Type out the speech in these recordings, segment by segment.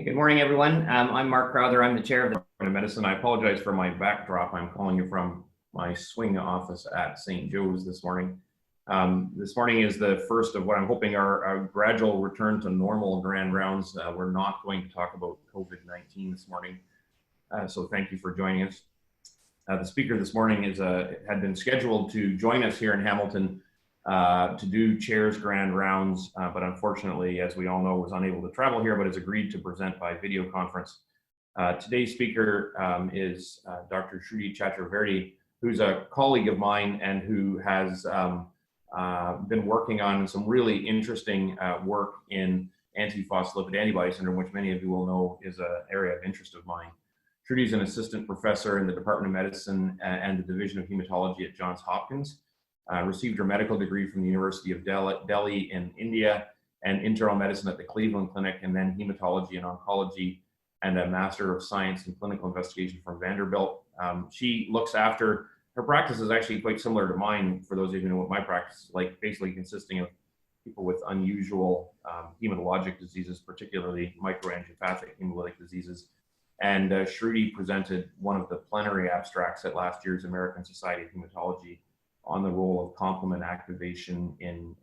Hey, good morning, everyone. I'm Mark Crowther. I'm the chair of the Department of Medicine. I apologize for my backdrop. I'm calling you from my swing office at St. Joe's this morning. This morning is the first of what I'm hoping are a gradual return to normal grand rounds. We're not going to talk about COVID-19 this morning, so thank you for joining us. The speaker this morning had been scheduled to join us here in Hamilton to do chairs grand rounds, but unfortunately, as we all know, was unable to travel here, but has agreed to present by video conference. Today's speaker is Dr. Shruti Chakravarty, who's a colleague of mine and who has been working on some really interesting work in antiphospholipid antibody syndrome, which many of you will know is an area of interest of mine. Shruti is an assistant professor in the Department of Medicine and the Division of Hematology at Johns Hopkins. Received her medical degree from the University of Delhi in India and internal medicine at the Cleveland Clinic, and then hematology and oncology, and a Master of Science in Clinical Investigation from Vanderbilt. She looks after, her practice is actually quite similar to mine, for those of you who know what my practice is like, basically consisting of people with unusual hematologic diseases, particularly microangiopathic hemolytic diseases. And Shruti presented one of the plenary abstracts at last year's American Society of Hematology on the role of complement activation in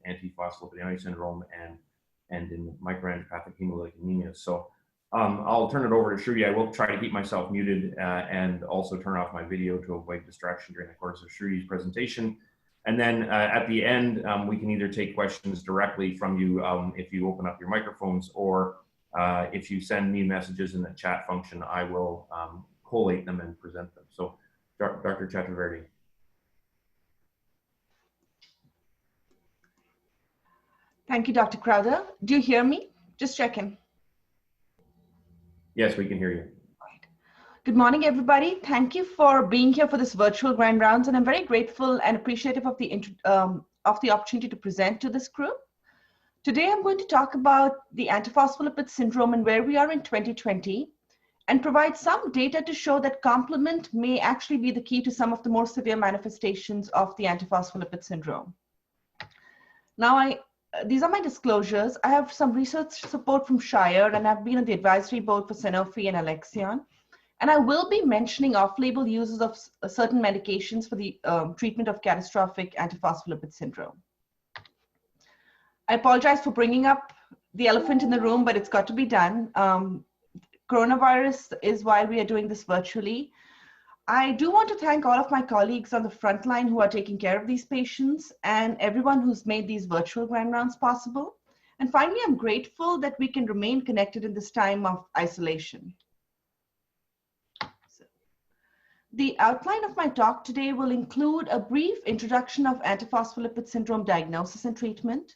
antiphospholipid syndrome and in microangiopathic hemolytic anemia. So I'll turn it over to Shruti. I will try to keep myself muted and also turn off my video to avoid distraction during the course of Shruti's presentation. And then at the end, we can either take questions directly from you if you open up your microphones, or if you send me messages in the chat function, I will collate them and present them. So Dr. Chakravarty. Thank you, Dr. Crowther. Do you hear me? Just checking. Yes, we can hear you. Right. Good morning, everybody. Thank you for being here for this virtual grand rounds, and I'm very grateful and appreciative of the opportunity to present to this group. Today, I'm going to talk about the antiphospholipid syndrome and where we are in 2020, and provide some data to show that complement may actually be the key to some of the more severe manifestations of the antiphospholipid syndrome. Now, these are my disclosures. I have some research support from Shire, and I've been on the advisory board for Sanofi and Alexion. And I will be mentioning off-label uses of certain medications for the treatment of catastrophic antiphospholipid syndrome. I apologize for bringing up the elephant in the room, but it's got to be done. Coronavirus is why we are doing this virtually. I do want to thank all of my colleagues on the front line who are taking care of these patients, and everyone who's made these virtual grand rounds possible. And finally, I'm grateful that we can remain connected in this time of isolation. So, the outline of my talk today will include a brief introduction of antiphospholipid syndrome diagnosis and treatment,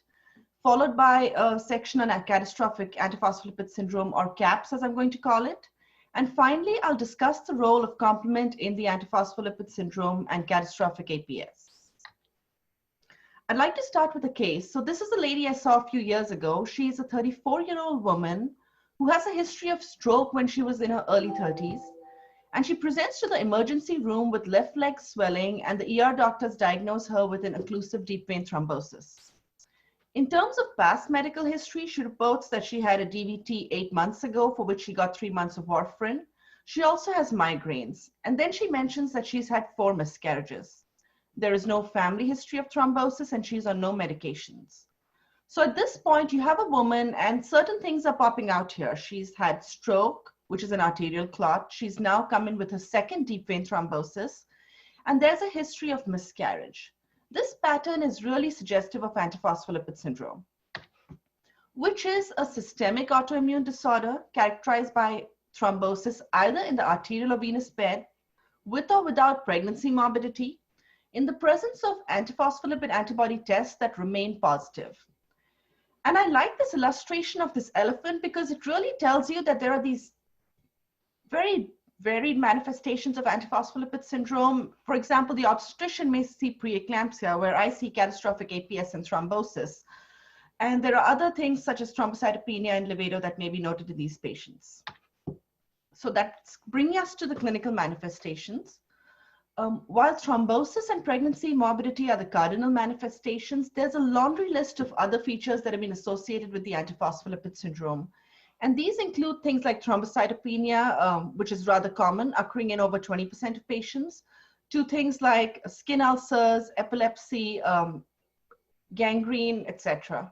followed by a section on catastrophic antiphospholipid syndrome, or CAPS as I'm going to call it. And finally, I'll discuss the role of complement in the antiphospholipid syndrome and catastrophic APS. I'd like to start with a case. So this is a lady I saw a few years ago. She's a 34-year-old woman who has a history of stroke when she was in her early 30s. And she presents to the emergency room with left leg swelling, and the ER doctors diagnose her with an occlusive deep vein thrombosis. In terms of past medical history, she reports that she had a DVT 8 months ago, for which she got 3 months of warfarin. She also has migraines. And then she mentions that she's had 4 miscarriages. There is no family history of thrombosis, and she's on no medications. So at this point, you have a woman, and certain things are popping out here. She's had stroke, which is an arterial clot. She's now come in with a second deep vein thrombosis. And there's a history of miscarriage. This pattern is really suggestive of antiphospholipid syndrome, which is a systemic autoimmune disorder characterized by thrombosis either in the arterial or venous bed, with or without pregnancy morbidity, in the presence of antiphospholipid antibody tests that remain positive. And I like this illustration of this elephant because it really tells you that there are these very varied manifestations of antiphospholipid syndrome. For example, the obstetrician may see preeclampsia, where I see catastrophic APS and thrombosis. And there are other things such as thrombocytopenia and livedo that may be noted in these patients. So that's bringing us to the clinical manifestations. While thrombosis and pregnancy morbidity are the cardinal manifestations, there's a laundry list of other features that have been associated with the antiphospholipid syndrome. And these include things like thrombocytopenia, which is rather common, occurring in over 20% of patients, to things like skin ulcers, epilepsy, gangrene, etc.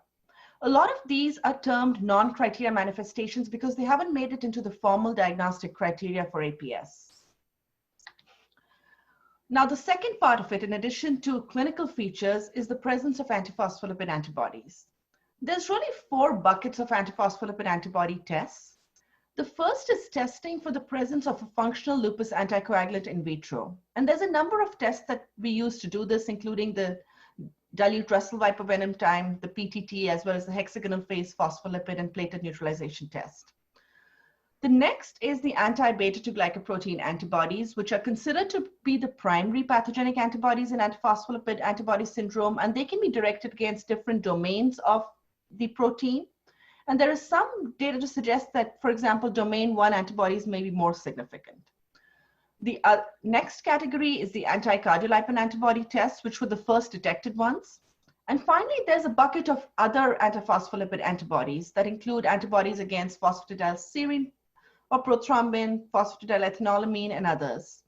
A lot of these are termed non-criteria manifestations because they haven't made it into the formal diagnostic criteria for APS. Now, the second part of it, in addition to clinical features, is the presence of antiphospholipid antibodies. There's really 4 buckets of antiphospholipid antibody tests. The first is testing for the presence of a functional lupus anticoagulant in vitro. And there's a number of tests that we use to do this, including the dilute Russell Viper venom time, the PTT, as well as the hexagonal phase phospholipid and platelet neutralization test. The next is the anti-beta-2 glycoprotein antibodies, which are considered to be the primary pathogenic antibodies in antiphospholipid antibody syndrome, and they can be directed against different domains of the protein. And there is some data to suggest that, for example, domain 1 antibodies may be more significant. The next category is the anti-cardiolipin antibody tests, which were the first detected ones. And finally, there's a bucket of other antiphospholipid antibodies that include antibodies against phosphatidylserine or prothrombin, phosphatidylethanolamine, and others.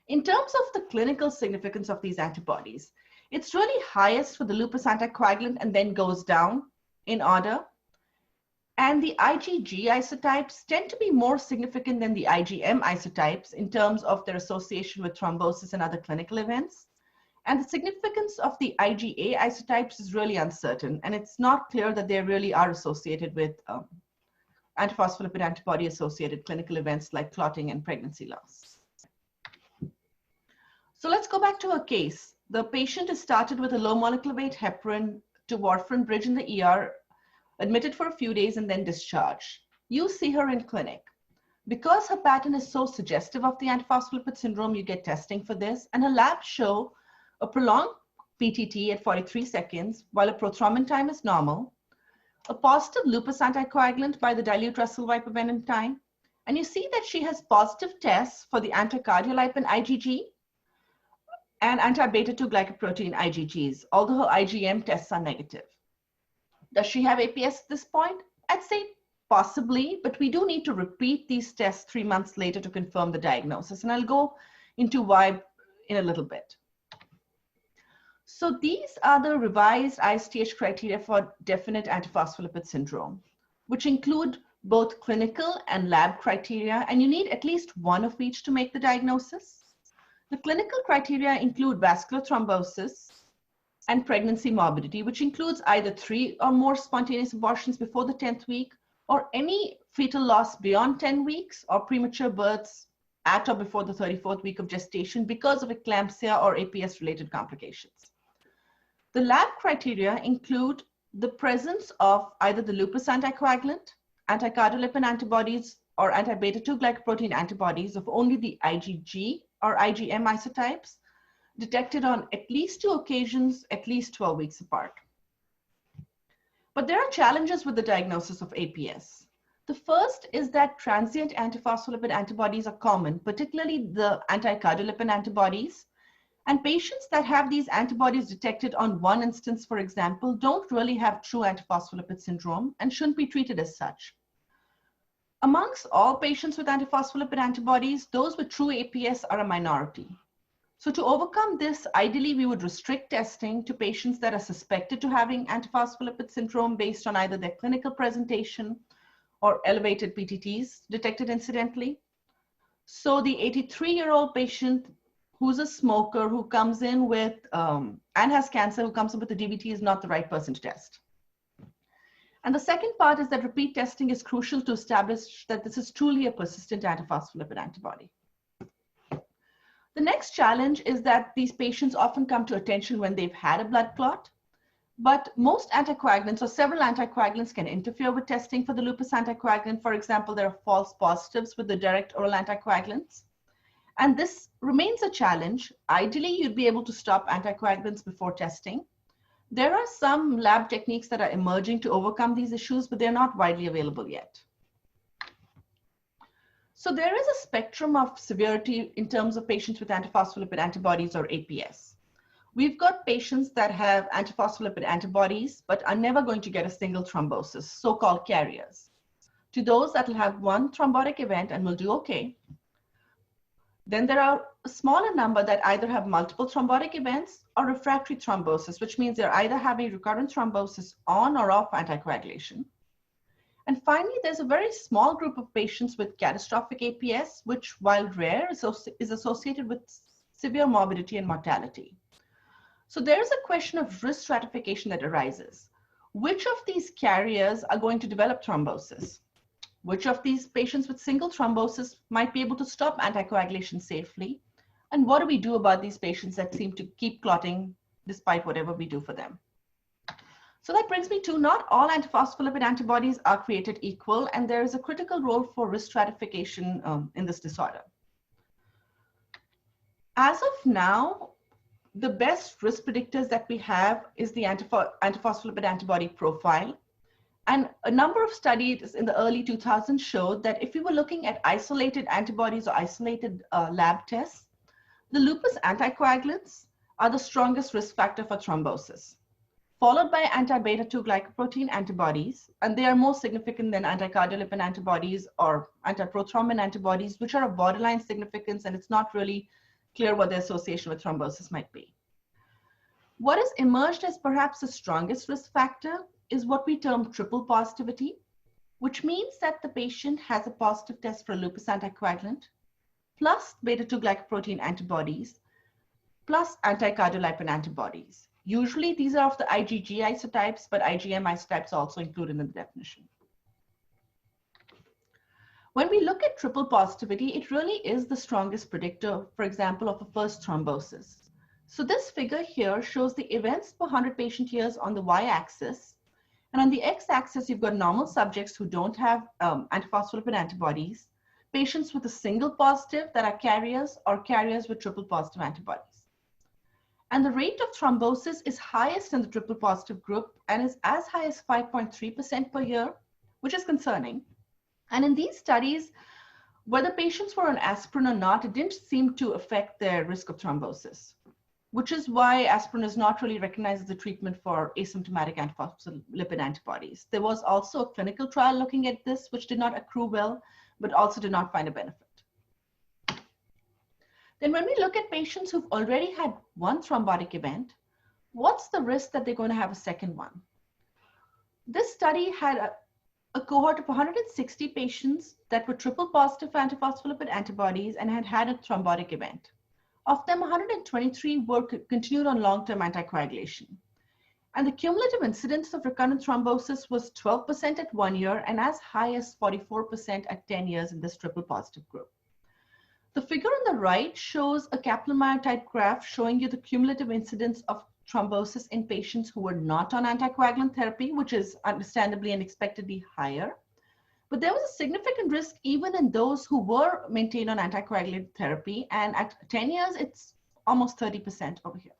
In terms of the clinical significance of these antibodies, it's really highest for the lupus anticoagulant and then goes down in order. And the IgG isotypes tend to be more significant than the IgM isotypes in terms of their association with thrombosis and other clinical events. And the significance of the IgA isotypes is really uncertain, and it's not clear that they really are associated with antiphospholipid antibody associated clinical events like clotting and pregnancy loss. So let's go back to her case. The patient is started with a low molecular weight heparin to warfarin bridge in the ER, admitted for a few days, and then discharged. You see her in clinic. Because her pattern is so suggestive of the antiphospholipid syndrome, you get testing for this, and her labs show a prolonged PTT at 43 seconds, while a prothrombin time is normal, a positive lupus anticoagulant by the dilute Russell Viper venom time, and you see that she has positive tests for the anticardiolipin IgG and anti-beta-2 glycoprotein IgGs, although her IgM tests are negative. Does she have APS at this point? I'd say possibly, but we do need to repeat these tests 3 months later to confirm the diagnosis, and I'll go into why in a little bit. So these are the revised ISTH criteria for definite antiphospholipid syndrome, which include both clinical and lab criteria, and you need at least one of each to make the diagnosis. The clinical criteria include vascular thrombosis and pregnancy morbidity, which includes either 3 or more spontaneous abortions before the 10th week, or any fetal loss beyond 10 weeks, or premature births at or before the 34th week of gestation because of eclampsia or APS-related complications. The lab criteria include the presence of either the lupus anticoagulant, anticardiolipin antibodies, or anti-beta-2 glycoprotein antibodies of only the IgG or IgM isotypes, detected on at least 2 occasions, at least 12 weeks apart. But there are challenges with the diagnosis of APS. The first is that transient antiphospholipid antibodies are common, particularly the anticardiolipin antibodies. And patients that have these antibodies detected on one instance, for example, don't really have true antiphospholipid syndrome and shouldn't be treated as such. Amongst all patients with antiphospholipid antibodies, those with true APS are a minority. So to overcome this, ideally, we would restrict testing to patients that are suspected to having antiphospholipid syndrome based on either their clinical presentation or elevated PTTs detected incidentally. So the 83-year-old patient who's a smoker, who comes in with, and has cancer, who comes in with a DVT is not the right person to test. And the second part is that repeat testing is crucial to establish that this is truly a persistent antiphospholipid antibody. The next challenge is that these patients often come to attention when they've had a blood clot, but most anticoagulants or several anticoagulants can interfere with testing for the lupus anticoagulant. For example, there are false positives with the direct oral anticoagulants. And this remains a challenge. Ideally, you'd be able to stop anticoagulants before testing. There are some lab techniques that are emerging to overcome these issues, but they're not widely available yet. So there is a spectrum of severity in terms of patients with antiphospholipid antibodies or APS. We've got patients that have antiphospholipid antibodies, but are never going to get a single thrombosis, so-called carriers. to those that will have one thrombotic event and will do okay. Then there are a smaller number that either have multiple thrombotic events or refractory thrombosis, which means they're either having recurrent thrombosis on or off anticoagulation. And finally, there's a very small group of patients with catastrophic APS, which, while rare, is associated with severe morbidity and mortality. So there's a question of risk stratification that arises. Which of these carriers are going to develop thrombosis? Which of these patients with single thrombosis might be able to stop anticoagulation safely? And what do we do about these patients that seem to keep clotting despite whatever we do for them? So that brings me to not all antiphospholipid antibodies are created equal, and there is a critical role for risk stratification in this disorder. As of now, the best risk predictors that we have is the antiphospholipid antibody profile. And a number of studies in the early 2000s showed that if we were looking at isolated antibodies or isolated lab tests, the lupus anticoagulants are the strongest risk factor for thrombosis, followed by anti-beta-2 glycoprotein antibodies, and they are more significant than anticardiolipin antibodies or antiprothrombin antibodies, which are of borderline significance, and it's not really clear what the association with thrombosis might be. What has emerged as perhaps the strongest risk factor is what we term triple positivity, which means that the patient has a positive test for a lupus anticoagulant, plus beta-2 glycoprotein antibodies, plus anticardiolipin antibodies. Usually these are of the IgG isotypes, but IgM isotypes are also included in the definition. When we look at triple positivity, it really is the strongest predictor, for example, of a first thrombosis. So this figure here shows the events per 100 patient years on the y-axis. And on the x-axis, you've got normal subjects who don't have antiphospholipid antibodies, patients with a single positive that are carriers, or carriers with triple positive antibodies. And the rate of thrombosis is highest in the triple positive group and is as high as 5.3% per year, which is concerning. And in these studies, whether patients were on aspirin or not, it didn't seem to affect their risk of thrombosis, which is why aspirin is not really recognized as a treatment for asymptomatic antiphospholipid antibodies. There was also a clinical trial looking at this, which did not accrue well, but also did not find a benefit. Then when we look at patients who've already had one thrombotic event, what's the risk that they're going to have a second one? This study had a cohort of 160 patients that were triple positive for antiphospholipid antibodies and had had a thrombotic event. Of them, 123 were continued on long-term anticoagulation. And the cumulative incidence of recurrent thrombosis was 12% at 1 year and as high as 44% at 10 years in this triple positive group. The figure on the right shows a Kaplan-Meier type graph showing you the cumulative incidence of thrombosis in patients who were not on anticoagulant therapy, which is understandably and expectedly higher. But there was a significant risk even in those who were maintained on anticoagulant therapy. And at 10 years, it's almost 30% over here.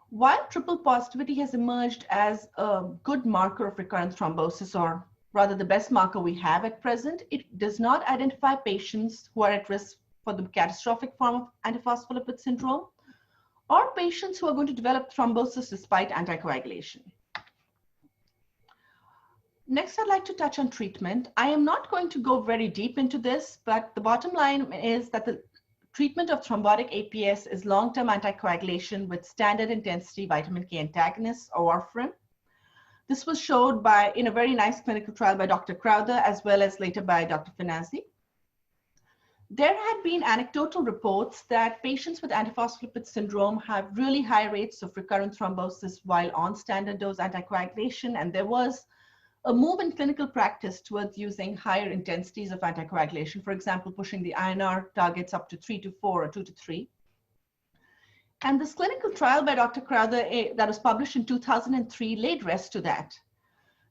While triple positivity has emerged as a good marker of recurrent thrombosis, or rather the best marker we have at present, it does not identify patients who are at risk for the catastrophic form of antiphospholipid syndrome or patients who are going to develop thrombosis despite anticoagulation. Next, I'd like to touch on treatment. I am not going to go very deep into this, but the bottom line is that the treatment of thrombotic APS is long-term anticoagulation with standard intensity vitamin K antagonists or warfarin. This was showed in a very nice clinical trial by Dr. Crowther, as well as later by Dr. Finazzi. There had been anecdotal reports that patients with antiphospholipid syndrome have really high rates of recurrent thrombosis while on standard dose anticoagulation, and there was a move in clinical practice towards using higher intensities of anticoagulation, for example, pushing the INR targets up to 3 to 4 or 2 to 3. And this clinical trial by Dr. Crowther that was published in 2003 laid rest to that.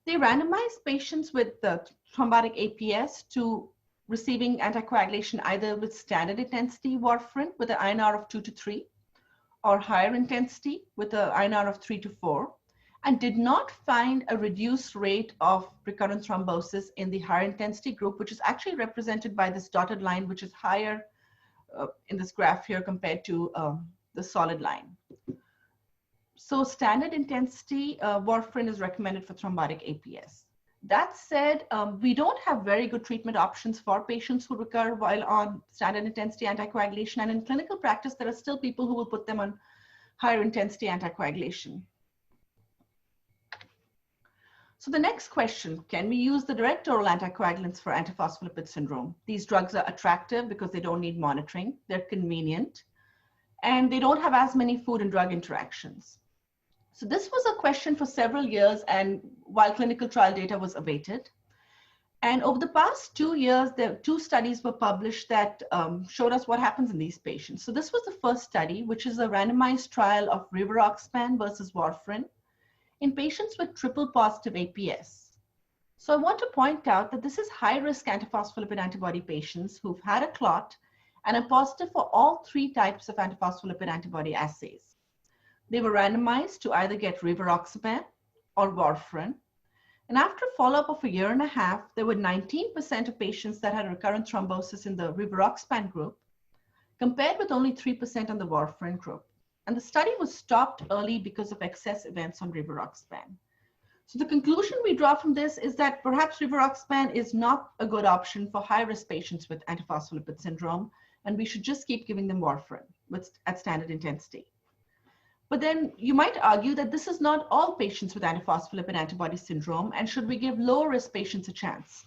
They randomized patients with thrombotic APS to receiving anticoagulation either with standard intensity warfarin with an INR of 2 to 3 or higher intensity with an INR of 3 to 4, and did not find a reduced rate of recurrent thrombosis in the higher intensity group, which is actually represented by this dotted line, which is higher in this graph here compared to the solid line. So standard intensity warfarin is recommended for thrombotic APS. That said, we don't have very good treatment options for patients who recur while on standard intensity anticoagulation. And in clinical practice, there are still people who will put them on higher intensity anticoagulation. So the next question, can we use the direct oral anticoagulants for antiphospholipid syndrome? These drugs are attractive because they don't need monitoring, they're convenient, and they don't have as many food and drug interactions. So this was a question for several years and while clinical trial data was awaited. And over the past 2 years, there 2 studies were published that showed us what happens in these patients. So this was the first study, which is a randomized trial of rivaroxaban versus warfarin in patients with triple positive APS. So I want to point out that this is high-risk antiphospholipid antibody patients who've had a clot and are positive for all 3 types of antiphospholipid antibody assays. They were randomized to either get rivaroxaban or warfarin. And after a follow-up of 1.5 years, there were 19% of patients that had recurrent thrombosis in the rivaroxaban group, compared with only 3% on the warfarin group. And the study was stopped early because of excess events on rivaroxaban. So the conclusion we draw from this is that perhaps rivaroxaban is not a good option for high-risk patients with antiphospholipid syndrome, and we should just keep giving them warfarin at standard intensity. But then you might argue that this is not all patients with antiphospholipid antibody syndrome, and should we give low-risk patients a chance?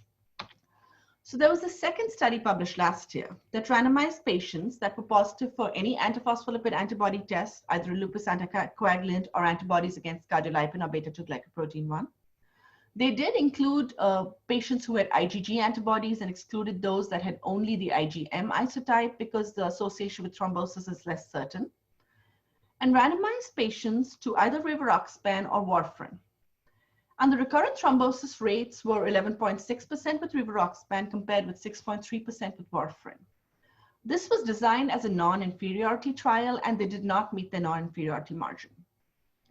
So there was a second study published last year that randomized patients that were positive for any antiphospholipid antibody test, either a lupus anticoagulant or antibodies against cardiolipin or beta-2-glycoprotein 1. They did include patients who had IgG antibodies and excluded those that had only the IgM isotype because the association with thrombosis is less certain. And randomized patients to either rivaroxaban or warfarin. And the recurrent thrombosis rates were 11.6% with rivaroxaban compared with 6.3% with warfarin. This was designed as a non-inferiority trial, and they did not meet the non-inferiority margin.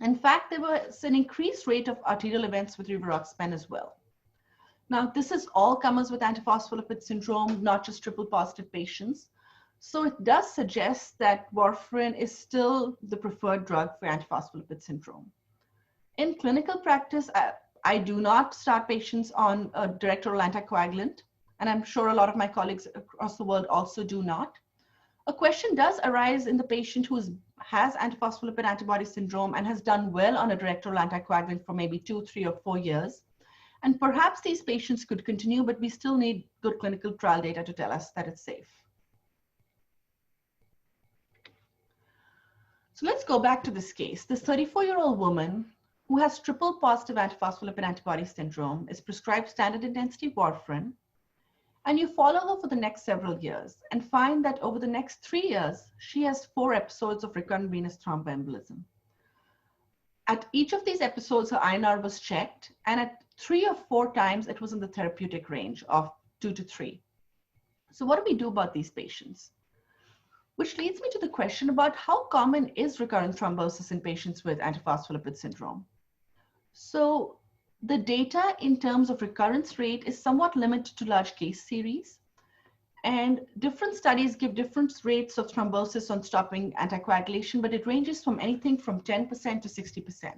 In fact, there was an increased rate of arterial events with rivaroxaban as well. Now, this is all comers with antiphospholipid syndrome, not just triple positive patients. So it does suggest that warfarin is still the preferred drug for antiphospholipid syndrome. In clinical practice, I do not start patients on a direct oral anticoagulant, and I'm sure a lot of my colleagues across the world also do not. A question does arise in the patient who has antiphospholipid antibody syndrome and has done well on a direct oral anticoagulant for maybe 2, 3, or 4 years. And perhaps these patients could continue, but we still need good clinical trial data to tell us that it's safe. So let's go back to this case. This 34-year-old woman who has triple positive antiphospholipid antibody syndrome is prescribed standard intensity warfarin, and you follow her for the next several years and find that over the next 3 years, she has 4 episodes of recurrent venous thromboembolism. At each of these episodes, her INR was checked, and at 3 or 4 times, it was in the therapeutic range of 2 to 3. So what do we do about these patients? Which leads me to the question about how common is recurrent thrombosis in patients with antiphospholipid syndrome. So the data in terms of recurrence rate is somewhat limited to large case series, and different studies give different rates of thrombosis on stopping anticoagulation, but it ranges from anything from 10% to 60%.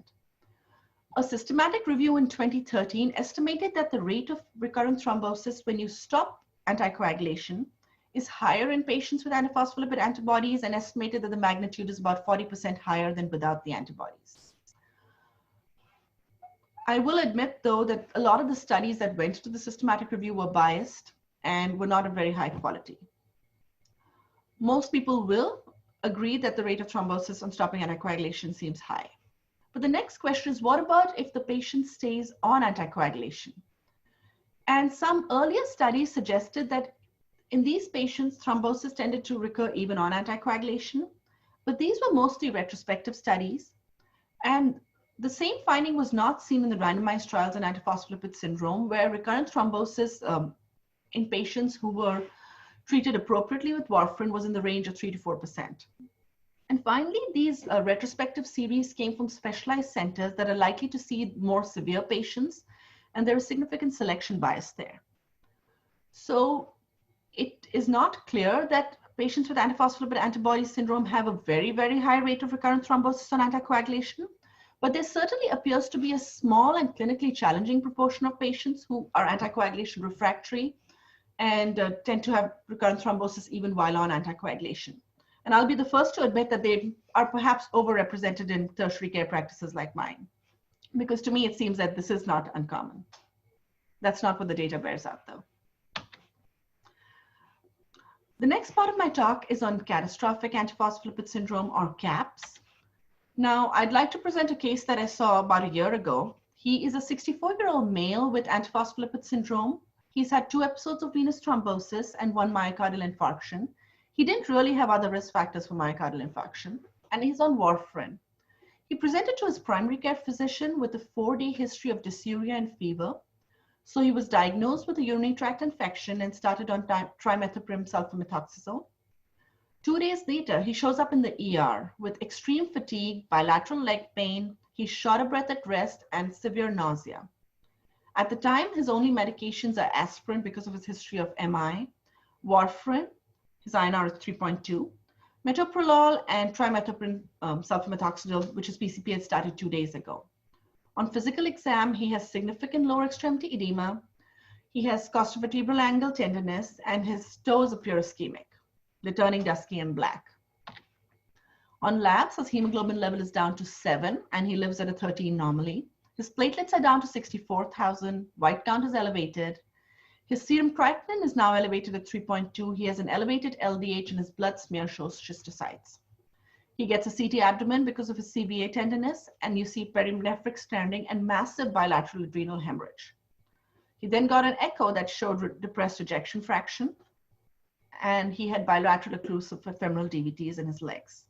A systematic review in 2013 estimated that the rate of recurrent thrombosis when you stop anticoagulation is higher in patients with antiphospholipid antibodies, and estimated that the magnitude is about 40% higher than without the antibodies. I will admit, though, that a lot of the studies that went to the systematic review were biased and were not of very high quality. Most people will agree that the rate of thrombosis on stopping anticoagulation seems high. But the next question is, what about if the patient stays on anticoagulation? And some earlier studies suggested that in these patients, thrombosis tended to recur even on anticoagulation, but these were mostly retrospective studies. And the same finding was not seen in the randomized trials in antiphospholipid syndrome, where recurrent thrombosis in patients who were treated appropriately with warfarin was in the range of 3 to 4%. And finally, these retrospective series came from specialized centers that are likely to see more severe patients, and there is significant selection bias there. So it is not clear that patients with antiphospholipid antibody syndrome have a very, very high rate of recurrent thrombosis on anticoagulation, But there certainly appears to be a small and clinically challenging proportion of patients who are anticoagulation refractory and tend to have recurrent thrombosis even while on anticoagulation. And I'll be the first to admit that they are perhaps overrepresented in tertiary care practices like mine, because to me it seems that this is not uncommon. That's not what the data bears out, though. The next part of my talk is on catastrophic antiphospholipid syndrome, or CAPS. Now, I'd like to present a case that I saw about a year ago. He is a 64-year-old male with antiphospholipid syndrome. He's had 2 episodes of venous thrombosis and 1 myocardial infarction. He didn't really have other risk factors for myocardial infarction, and he's on warfarin. He presented to his primary care physician with a 4-day history of dysuria and fever. So he was diagnosed with a urinary tract infection and started on trimethoprim sulfamethoxazole. 2 days later, he shows up in the ER with extreme fatigue, bilateral leg pain, he's short of breath at rest, and severe nausea. At the time, his only medications are aspirin because of his history of MI, warfarin, his INR is 3.2, metoprolol, and trimethoprim sulfamethoxazole, which is PCP, had started 2 days ago. On physical exam, he has significant lower extremity edema, he has costovertebral angle tenderness, and his toes appear ischemic, they're turning dusky and black. On labs, his hemoglobin level is down to 7, and he lives at a 13 normally. His platelets are down to 64,000, white count is elevated. His serum creatinine is now elevated at 3.2. He has an elevated LDH, and his blood smear shows schistocytes. He gets a CT abdomen because of his CVA tenderness, and you see perinephric stranding and massive bilateral adrenal hemorrhage. He then got an echo that showed depressed ejection fraction, and he had bilateral occlusive femoral DVTs in his legs.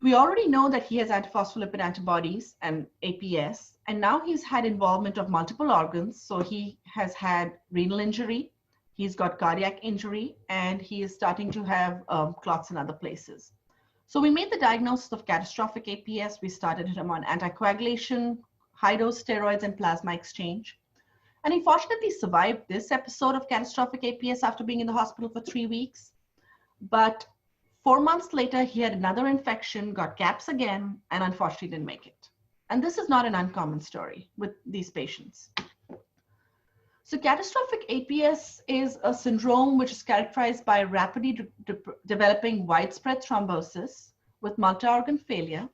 We already know that he has antiphospholipid antibodies and APS, and now he's had involvement of multiple organs. So he has had renal injury, he's got cardiac injury, and he is starting to have clots in other places. So we made the diagnosis of catastrophic APS. We started him on anticoagulation, high-dose steroids, and plasma exchange. And he fortunately survived this episode of catastrophic APS after being in the hospital for 3 weeks. But 4 months later, he had another infection, got CAPS again, and unfortunately didn't make it. And this is not an uncommon story with these patients. So catastrophic APS is a syndrome which is characterized by rapidly developing widespread thrombosis with multi-organ failure.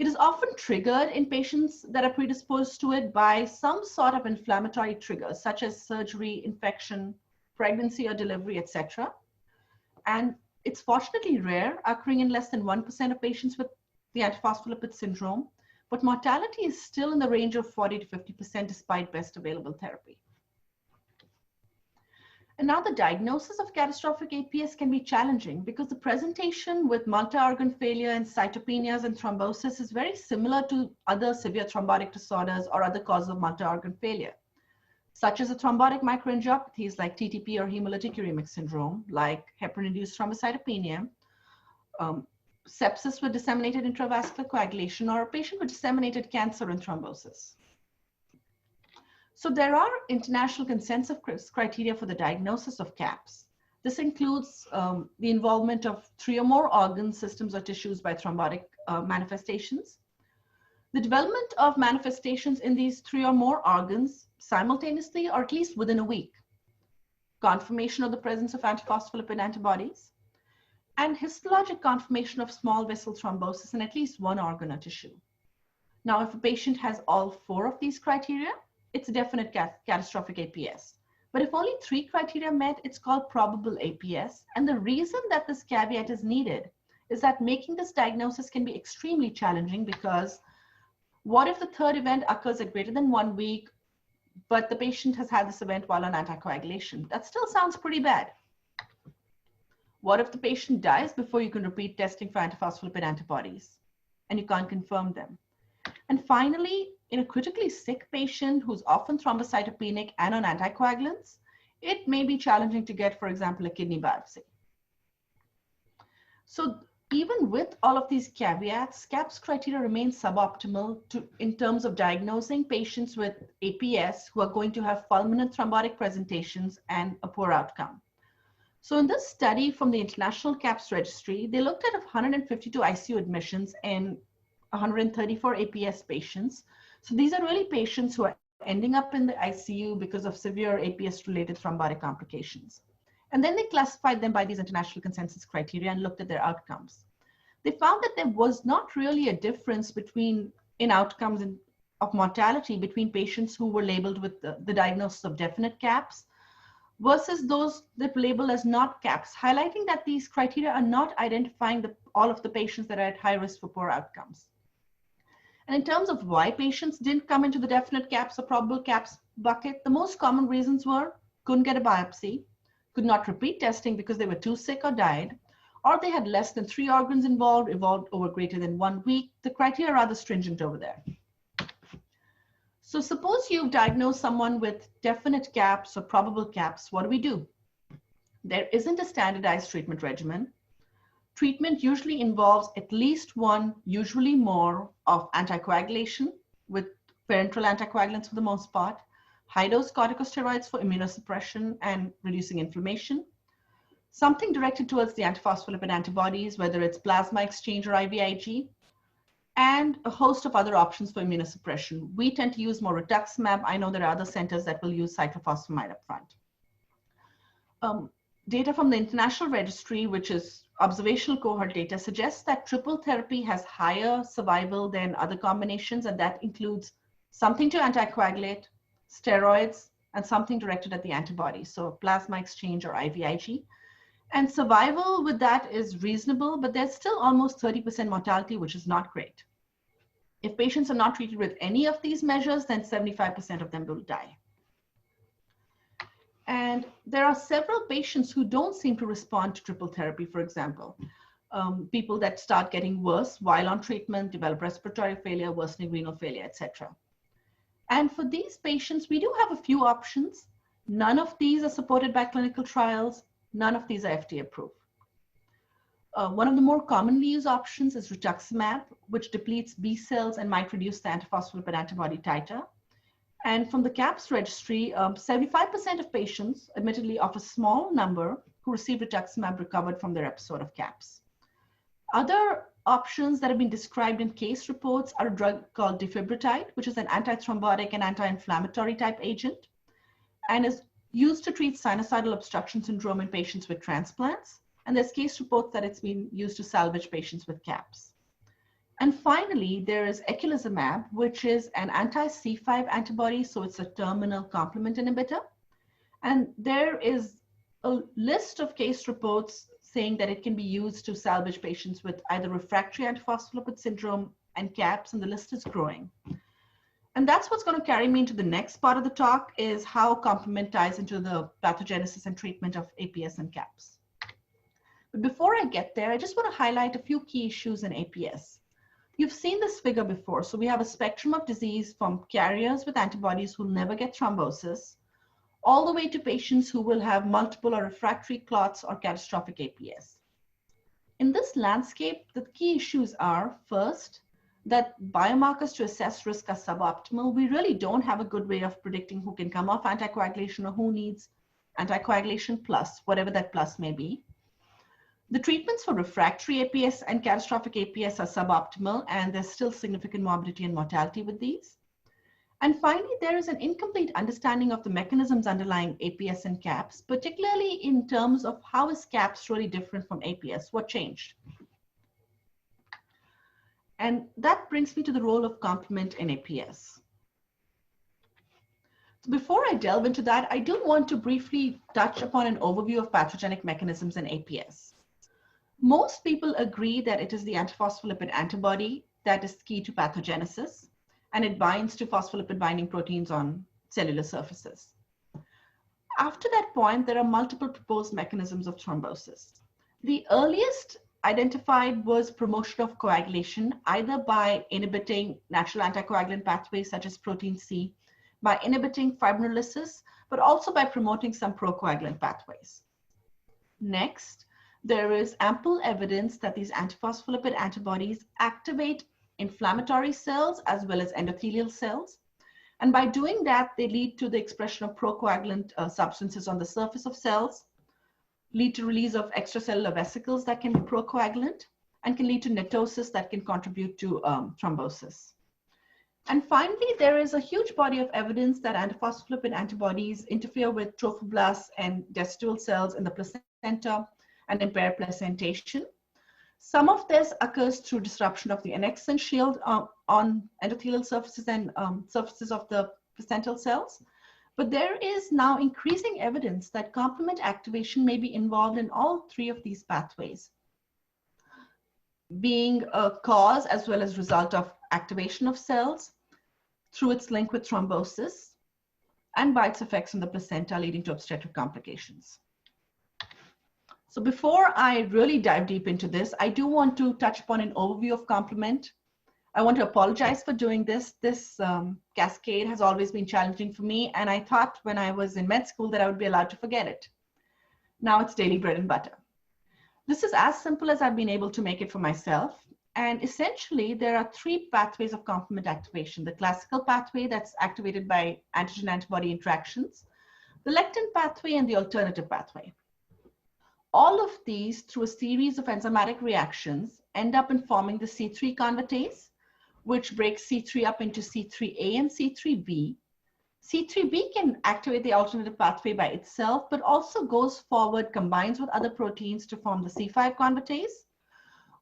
It is often triggered in patients that are predisposed to it by some sort of inflammatory triggers, such as surgery, infection, pregnancy or delivery, etc. And it's fortunately rare, occurring in less than 1% of patients with the antiphospholipid syndrome, but mortality is still in the range of 40 to 50% despite best available therapy. And now the diagnosis of catastrophic APS can be challenging because the presentation with multi-organ failure and cytopenias and thrombosis is very similar to other severe thrombotic disorders or other causes of multi-organ failure, such as a thrombotic microangiopathies like TTP or hemolytic uremic syndrome, like heparin-induced thrombocytopenia, sepsis with disseminated intravascular coagulation, or a patient with disseminated cancer and thrombosis. So there are international consensus criteria for the diagnosis of CAPS. This includes the involvement of 3 or more organs, systems, or tissues by thrombotic manifestations. The development of manifestations in these 3 or more organs simultaneously or at least within a week. Confirmation of the presence of antiphospholipid antibodies, and histologic confirmation of small vessel thrombosis in at least 1 organ or tissue. Now, if a patient has all 4 of these criteria, it's a definite catastrophic APS. But if only 3 criteria met, it's called probable APS. And the reason that this caveat is needed is that making this diagnosis can be extremely challenging, because what if the 3rd event occurs at greater than 1 week, but the patient has had this event while on anticoagulation? That still sounds pretty bad. What if the patient dies before you can repeat testing for antiphospholipid antibodies and you can't confirm them? And finally, in a critically sick patient who's often thrombocytopenic and on anticoagulants, it may be challenging to get, for example, a kidney biopsy. So even with all of these caveats, CAPS criteria remain suboptimal in terms of diagnosing patients with APS who are going to have fulminant thrombotic presentations and a poor outcome. So in this study from the International CAPS Registry, they looked at 152 ICU admissions in 134 APS patients. So these are really patients who are ending up in the ICU because of severe APS-related thrombotic complications. And then they classified them by these international consensus criteria and looked at their outcomes. They found that there was not really a difference in outcomes of mortality between patients who were labeled with the diagnosis of definite CAPS versus those that were labeled as not CAPS, highlighting that these criteria are not identifying all of the patients that are at high risk for poor outcomes. And in terms of why patients didn't come into the definite CAPS or probable CAPS bucket, the most common reasons were couldn't get a biopsy, could not repeat testing because they were too sick or died, or they had less than 3 organs involved, evolved over greater than 1 week. The criteria are rather stringent over there. So suppose you diagnose someone with definite CAPS or probable CAPS, what do? There isn't a standardized treatment regimen. Treatment usually involves at least one, usually more, of anticoagulation with parenteral anticoagulants for the most part, high-dose corticosteroids for immunosuppression and reducing inflammation, something directed towards the antiphospholipid antibodies, whether it's plasma exchange or IVIG, and a host of other options for immunosuppression. We tend to use more rituximab. I know there are other centers that will use cyclophosphamide up front. Data from the international registry, which is observational cohort data, suggests that triple therapy has higher survival than other combinations, and that includes something to anticoagulate, steroids, and something directed at the antibodies, so plasma exchange or IVIG. And survival with that is reasonable, but there's still almost 30% mortality, which is not great. If patients are not treated with any of these measures, then 75% of them will die. And there are several patients who don't seem to respond to triple therapy, for example. People that start getting worse while on treatment, develop respiratory failure, worsening renal failure, etc. And for these patients, we do have a few options. None of these are supported by clinical trials. None of these are FDA approved. One of the more commonly used options is rituximab, which depletes B cells and might reduce the antiphospholipid antibody titer. And from the CAPS registry, 75% of patients, admittedly of a small number, who received rituximab recovered from their episode of CAPS. Other options that have been described in case reports are a drug called defibrotide, which is an antithrombotic and anti-inflammatory type agent, and is used to treat sinusoidal obstruction syndrome in patients with transplants. And there's case reports that it's been used to salvage patients with CAPS. And finally, there is eculizumab, which is an anti-C5 antibody, so it's a terminal complement inhibitor. And there is a list of case reports saying that it can be used to salvage patients with either refractory antiphospholipid syndrome and CAPS, and the list is growing. And that's what's going to carry me into the next part of the talk, is how complement ties into the pathogenesis and treatment of APS and CAPS. But before I get there, I just want to highlight a few key issues in APS. You've seen this figure before. So we have a spectrum of disease from carriers with antibodies who never get thrombosis, all the way to patients who will have multiple or refractory clots or catastrophic APS. In this landscape, the key issues are, first, that biomarkers to assess risk are suboptimal. We really don't have a good way of predicting who can come off anticoagulation or who needs anticoagulation plus, whatever that plus may be. The treatments for refractory APS and catastrophic APS are suboptimal, and there's still significant morbidity and mortality with these. And finally, there is an incomplete understanding of the mechanisms underlying APS and CAPS, particularly in terms of how is CAPS really different from APS, what changed? And that brings me to the role of complement in APS. So before I delve into that, I do want to briefly touch upon an overview of pathogenic mechanisms in APS. Most people agree that it is the antiphospholipid antibody that is key to pathogenesis, and it binds to phospholipid binding proteins on cellular surfaces. After that point, there are multiple proposed mechanisms of thrombosis. The earliest identified was promotion of coagulation, either by inhibiting natural anticoagulant pathways such as protein C, by inhibiting fibrinolysis, but also by promoting some procoagulant pathways. Next, there is ample evidence that these antiphospholipid antibodies activate inflammatory cells as well as endothelial cells. And by doing that, they lead to the expression of procoagulant substances on the surface of cells, lead to release of extracellular vesicles that can be procoagulant, and can lead to netosis that can contribute to thrombosis. And finally, there is a huge body of evidence that antiphospholipid antibodies interfere with trophoblasts and decidual cells in the placenta and impair placentation. Some of this occurs through disruption of the annexin shield on endothelial surfaces and surfaces of the placental cells. But there is now increasing evidence that complement activation may be involved in all three of these pathways, being a cause as well as result of activation of cells through its link with thrombosis and by its effects on the placenta leading to obstetric complications. So before I really dive deep into this, I do want to touch upon an overview of complement. I want to apologize for doing this. This cascade has always been challenging for me, and I thought when I was in med school that I would be allowed to forget it. Now it's daily bread and butter. This is as simple as I've been able to make it for myself. And essentially, there are three pathways of complement activation: the classical pathway that's activated by antigen-antibody interactions, the lectin pathway, and the alternative pathway. All of these, through a series of enzymatic reactions, end up in forming the C3 convertase, which breaks C3 up into C3a and C3b. C3b can activate the alternative pathway by itself, but also goes forward, combines with other proteins to form the C5 convertase,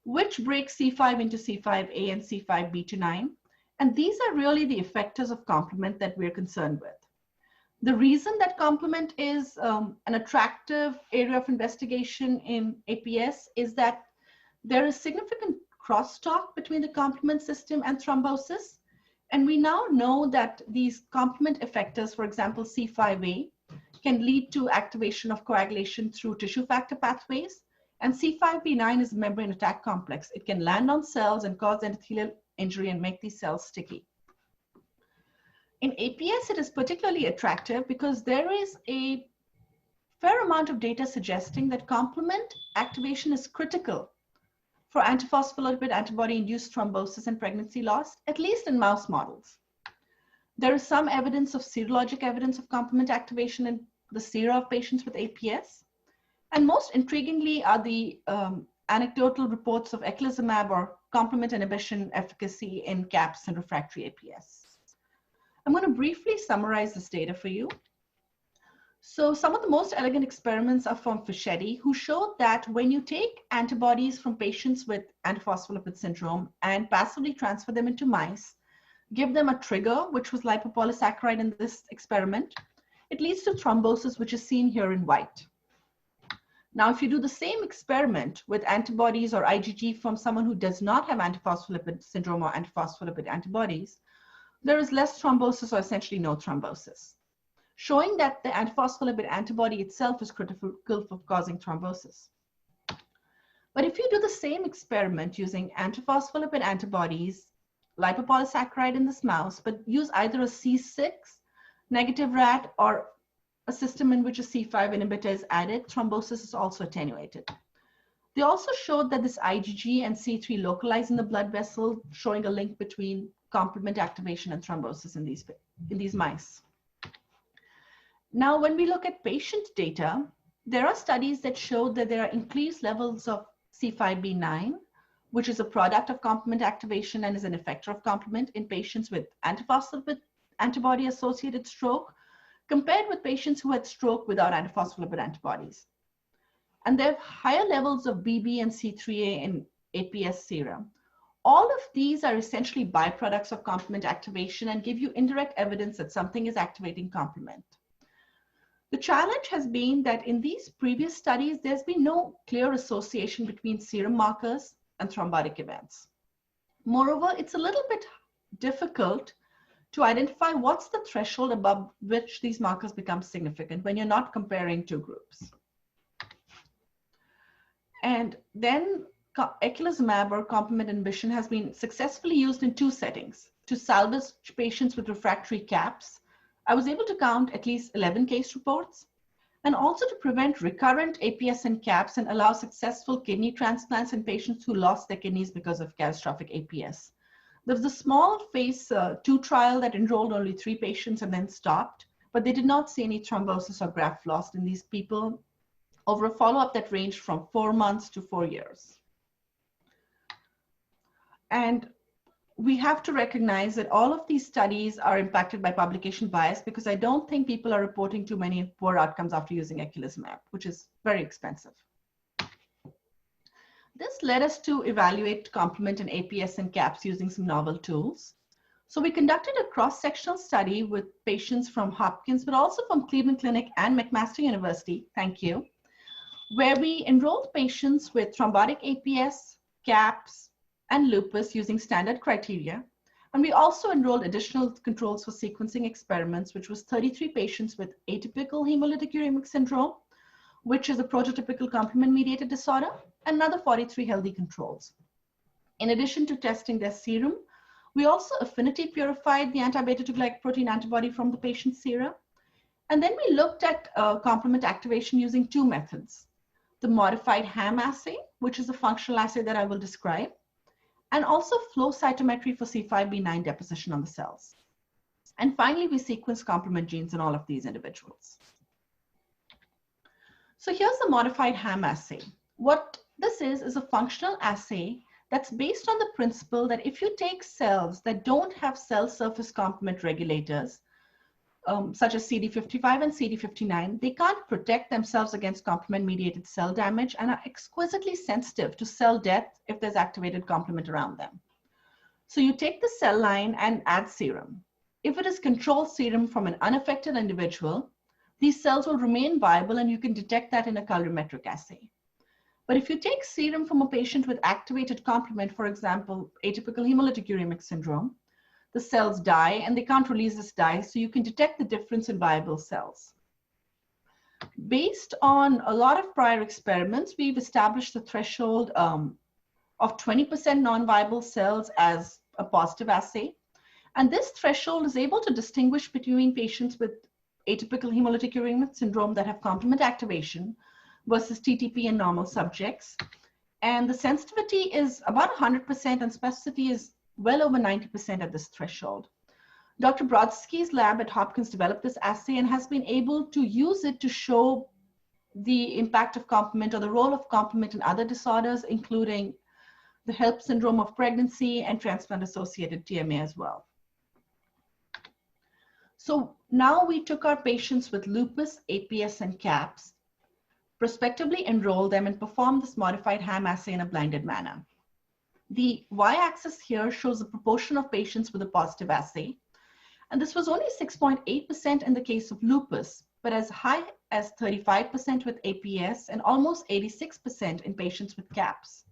which breaks C5 into C5a and C5b to 9. And these are really the effectors of complement that we're concerned with. The reason that complement is an attractive area of investigation in APS is that there is significant crosstalk between the complement system and thrombosis. And we now know that these complement effectors, for example, C5a, can lead to activation of coagulation through tissue factor pathways. And C5b9 is a membrane attack complex. It can land on cells and cause endothelial injury and make these cells sticky. In APS, it is particularly attractive because there is a fair amount of data suggesting that complement activation is critical for antiphospholipid antibody-induced thrombosis and pregnancy loss, at least in mouse models. There is some evidence of serologic evidence of complement activation in the sera of patients with APS. And most intriguingly are the anecdotal reports of eculizumab or complement inhibition efficacy in CAPS and refractory APS. I'm going to briefly summarize this data for you. So some of the most elegant experiments are from Fischetti, who showed that when you take antibodies from patients with antiphospholipid syndrome and passively transfer them into mice, give them a trigger, which was lipopolysaccharide in this experiment, it leads to thrombosis, which is seen here in white. Now, if you do the same experiment with antibodies or IgG from someone who does not have antiphospholipid syndrome or antiphospholipid antibodies, there is less thrombosis or essentially no thrombosis, showing that the antiphospholipid antibody itself is critical for causing thrombosis. But if you do the same experiment using antiphospholipid antibodies, lipopolysaccharide in this mouse, but use either a C6 negative rat or a system in which a C5 inhibitor is added, thrombosis is also attenuated. They also showed that this IgG and C3 localize in the blood vessel, showing a link between complement activation and thrombosis in these mice. Now, when we look at patient data, there are studies that show that there are increased levels of C5b9, which is a product of complement activation and is an effector of complement in patients with antiphospholipid antibody-associated stroke, compared with patients who had stroke without antiphospholipid antibodies. And there are higher levels of BB and C3a in APS serum. All of these are essentially byproducts of complement activation and give you indirect evidence that something is activating complement. The challenge has been that in these previous studies, there's been no clear association between serum markers and thrombotic events. Moreover, it's a little bit difficult to identify what's the threshold above which these markers become significant when you're not comparing two groups. And then eculizumab or complement inhibition has been successfully used in two settings: to salvage patients with refractory CAPS. I was able to count at least 11 case reports, and also to prevent recurrent APS and CAPS and allow successful kidney transplants in patients who lost their kidneys because of catastrophic APS. There was a small phase 2 trial that enrolled only 3 patients and then stopped, but they did not see any thrombosis or graft loss in these people over a follow-up that ranged from 4 months to 4 years. And we have to recognize that all of these studies are impacted by publication bias, because I don't think people are reporting too many poor outcomes after using eculizumab, which is very expensive. This led us to evaluate complement and APS and CAPS using some novel tools. So we conducted a cross-sectional study with patients from Hopkins, but also from Cleveland Clinic and McMaster University, thank you, where we enrolled patients with thrombotic APS, CAPS, and lupus using standard criteria. And we also enrolled additional controls for sequencing experiments, which was 33 patients with atypical hemolytic uremic syndrome, which is a prototypical complement-mediated disorder, and another 43 healthy controls. In addition to testing their serum, we also affinity purified the anti-beta-2-glycoprotein antibody from the patient's serum. And then we looked at complement activation using two methods: the modified mHam assay, which is a functional assay that I will describe, and also flow cytometry for C5b9 deposition on the cells. And finally, we sequenced complement genes in all of these individuals. So here's the modified mHam assay. What this is a functional assay that's based on the principle that if you take cells that don't have cell surface complement regulators, such as CD55 and CD59, they can't protect themselves against complement-mediated cell damage and are exquisitely sensitive to cell death if there's activated complement around them. So you take the cell line and add serum. If it is control serum from an unaffected individual, these cells will remain viable, and you can detect that in a colorimetric assay. But if you take serum from a patient with activated complement, for example, atypical hemolytic uremic syndrome, the cells die and they can't release this dye, so you can detect the difference in viable cells. Based on a lot of prior experiments, we've established the threshold of 20% non-viable cells as a positive assay. And this threshold is able to distinguish between patients with atypical hemolytic uremic syndrome that have complement activation versus TTP in normal subjects. And the sensitivity is about 100% and specificity is well over 90% at this threshold. Dr. Brodsky's lab at Hopkins developed this assay and has been able to use it to show the impact of complement or the role of complement in other disorders, including the HELP syndrome of pregnancy and transplant-associated TMA as well. So now we took our patients with lupus, APS, and CAPS, prospectively enrolled them, and performed this modified mHam assay in a blinded manner. The y-axis here shows the proportion of patients with a positive assay. And this was only 6.8% in the case of lupus, but as high as 35% with APS and almost 86% in patients with CAPS.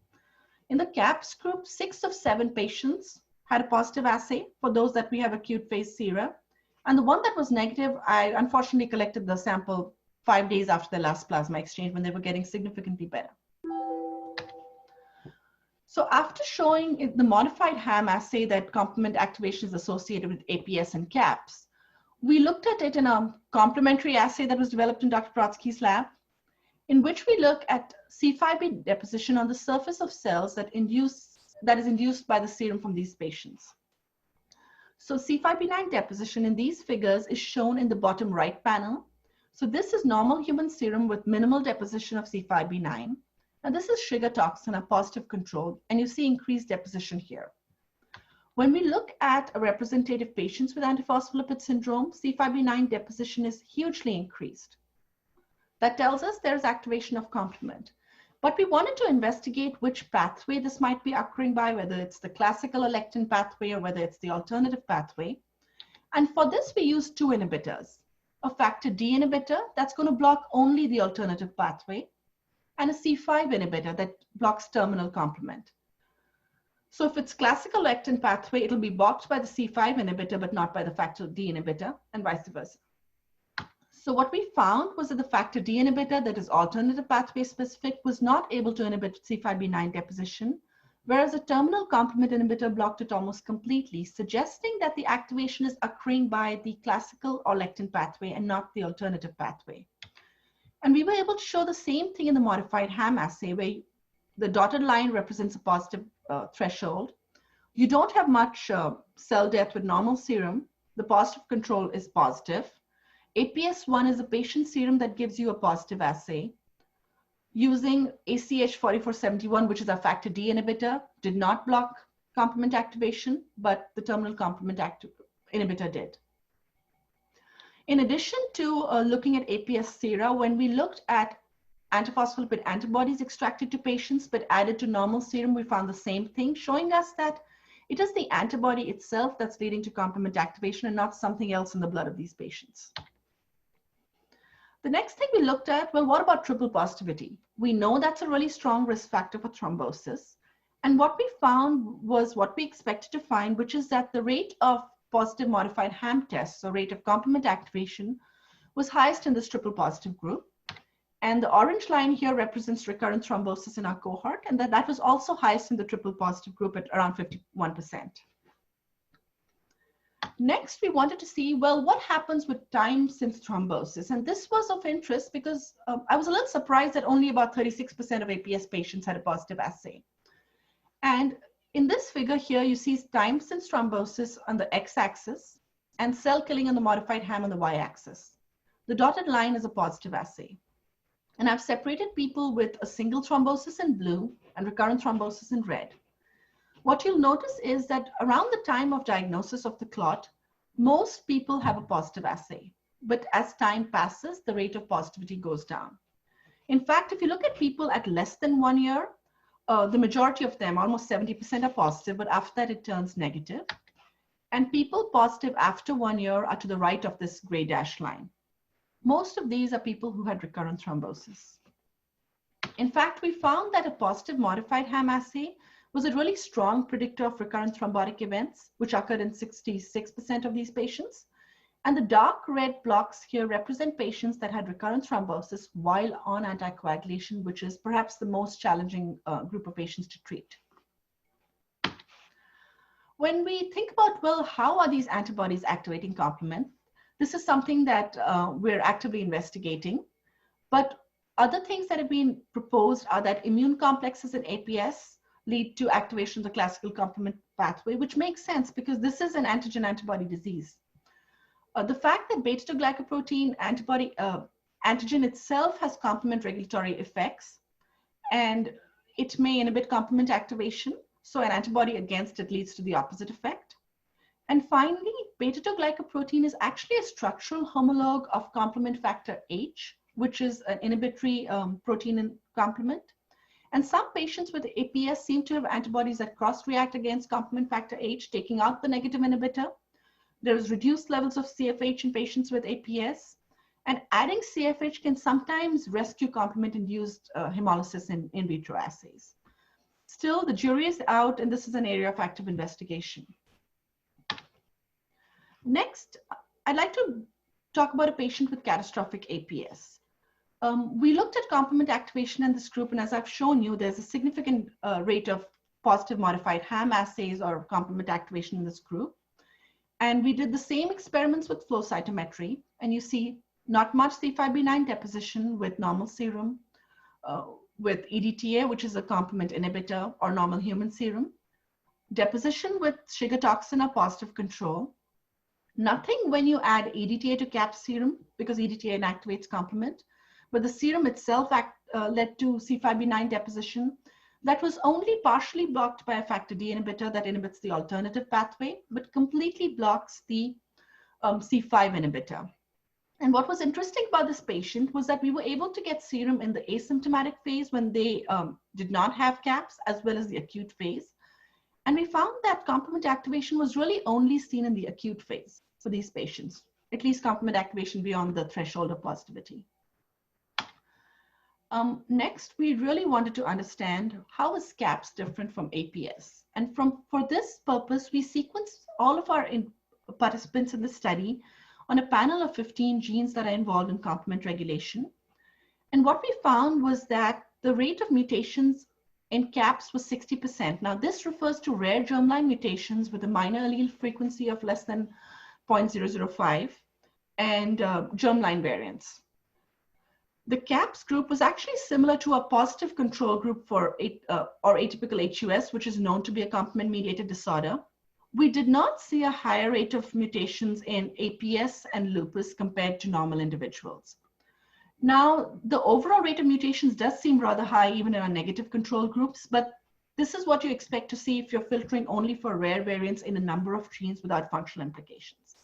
In the CAPS group, 6 of 7 patients had a positive assay for those that we have acute phase sera. And the one that was negative, I unfortunately collected the sample 5 days after the last plasma exchange when they were getting significantly better. So after showing the modified mHam assay that complement activation is associated with APS and CAPS, we looked at it in a complementary assay that was developed in Dr. Brodsky's lab, in which we look at C5b deposition on the surface of cells that is induced by the serum from these patients. So C5b9 deposition in these figures is shown in the bottom right panel. So this is normal human serum with minimal deposition of C5b9. And this is sugar toxin, a positive control, and you see increased deposition here. When we look at a representative patients with antiphospholipid syndrome, C5b9 deposition is hugely increased. That tells us there's activation of complement. But we wanted to investigate which pathway this might be occurring by, whether it's the classical lectin pathway or whether it's the alternative pathway. And for this, we used 2 inhibitors, a factor D inhibitor that's going to block only the alternative pathway, and a C5 inhibitor that blocks terminal complement. So if it's classical lectin pathway, it'll be blocked by the C5 inhibitor, but not by the factor D inhibitor, and vice versa. So what we found was that the factor D inhibitor that is alternative pathway specific was not able to inhibit C5b9 deposition, whereas a terminal complement inhibitor blocked it almost completely, suggesting that the activation is occurring by the classical or lectin pathway and not the alternative pathway. And we were able to show the same thing in the modified mHam assay, where the dotted line represents a positive threshold. You don't have much cell death with normal serum. The positive control is positive. APS1 is a patient serum that gives you a positive assay. Using ACH 4471, which is a factor D inhibitor, did not block complement activation, but the terminal complement inhibitor did. In addition to looking at APS sera, when we looked at antiphospholipid antibodies extracted to patients but added to normal serum, we found the same thing, showing us that it is the antibody itself that's leading to complement activation and not something else in the blood of these patients. The next thing we looked at, well, what about triple positivity? We know that's a really strong risk factor for thrombosis. And what we found was what we expected to find, which is that the rate of positive modified Ham tests, so rate of complement activation, was highest in this triple positive group. And the orange line here represents recurrent thrombosis in our cohort, and that was also highest in the triple positive group at around 51%. Next, we wanted to see, well, what happens with time since thrombosis? And this was of interest because I was a little surprised that only about 36% of APS patients had a positive assay. And in this figure here, you see time since thrombosis on the x-axis and cell killing on the modified Ham on the y-axis. The dotted line is a positive assay. And I've separated people with a single thrombosis in blue and recurrent thrombosis in red. What you'll notice is that around the time of diagnosis of the clot, most people have a positive assay. But as time passes, the rate of positivity goes down. In fact, if you look at people at less than 1 year, the majority of them, almost 70%, are positive, but after that it turns negative. And people positive after 1 year are to the right of this gray dashed line. Most of these are people who had recurrent thrombosis. In fact, we found that a positive modified Ham assay was a really strong predictor of recurrent thrombotic events, which occurred in 66% of these patients. And the dark red blocks here represent patients that had recurrent thrombosis while on anticoagulation, which is perhaps the most challenging group of patients to treat. When we think about, well, how are these antibodies activating complement? This is something that we're actively investigating. But other things that have been proposed are that immune complexes in APS lead to activation of the classical complement pathway, which makes sense because this is an antigen-antibody disease. The fact that beta-glycoprotein antigen itself has complement regulatory effects, and it may inhibit complement activation, so an antibody against it leads to the opposite effect. And finally, beta-glycoprotein is actually a structural homologue of complement factor H, which is an inhibitory protein in complement. And some patients with APS seem to have antibodies that cross-react against complement factor H, taking out the negative inhibitor. There is reduced levels of CFH in patients with APS, and adding CFH can sometimes rescue complement-induced hemolysis in vitro assays. Still, the jury is out, and this is an area of active investigation. Next, I'd like to talk about a patient with catastrophic APS. We looked at complement activation in this group, and as I've shown you, there's a significant rate of positive modified Ham assays or complement activation in this group. And we did the same experiments with flow cytometry, and you see not much C5b9 deposition with normal serum, with EDTA, which is a complement inhibitor, or normal human serum. Deposition with Shiga toxin or positive control. Nothing when you add EDTA to CAP serum, because EDTA inactivates complement, but the serum itself led to C5b9 deposition. That was only partially blocked by a factor D inhibitor that inhibits the alternative pathway, but completely blocks the C5 inhibitor. And what was interesting about this patient was that we were able to get serum in the asymptomatic phase when they did not have CAPs, as well as the acute phase. And we found that complement activation was really only seen in the acute phase for these patients, at least complement activation beyond the threshold of positivity. Next, we really wanted to understand how is CAPS different from APS. And for this purpose, we sequenced all of our participants in the study on a panel of 15 genes that are involved in complement regulation. And what we found was that the rate of mutations in CAPS was 60%. Now, this refers to rare germline mutations with a minor allele frequency of less than 0.005 and germline variants. The CAPS group was actually similar to a positive control group for or atypical HUS, which is known to be a complement-mediated disorder. We did not see a higher rate of mutations in APS and lupus compared to normal individuals. Now, the overall rate of mutations does seem rather high even in our negative control groups, but This is what you expect to see if you're filtering only for rare variants in a number of genes without functional implications.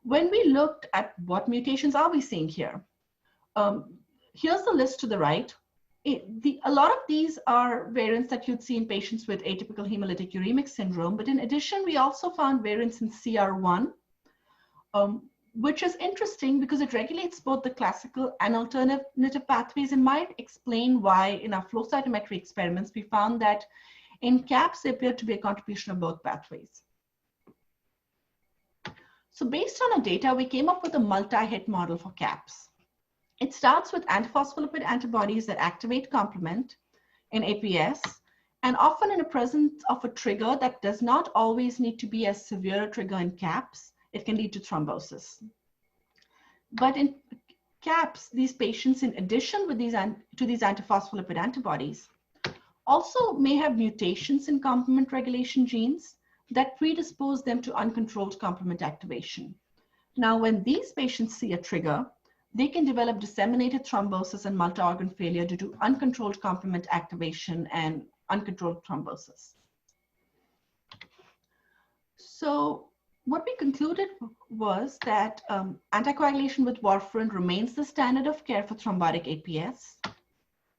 When we looked at what mutations are we seeing here, here's the list to the right. A lot of these are variants that you'd see in patients with atypical hemolytic uremic syndrome, but in addition, we also found variants in CR1, which is interesting because it regulates both the classical and alternative pathways and might explain why in our flow cytometry experiments, we found that in CAPS, there appeared to be a contribution of both pathways. So based on our data, we came up with a multi-hit model for CAPS. It starts with antiphospholipid antibodies that activate complement in APS, and often in the presence of a trigger that does not always need to be as severe a trigger in CAPS. It can lead to thrombosis. But in CAPS, these patients, in addition to these antiphospholipid antibodies, also may have mutations in complement regulation genes that predispose them to uncontrolled complement activation. Now, when these patients see a trigger, they can develop disseminated thrombosis and multi-organ failure due to uncontrolled complement activation and uncontrolled thrombosis. So what we concluded was that anticoagulation with warfarin remains the standard of care for thrombotic APS.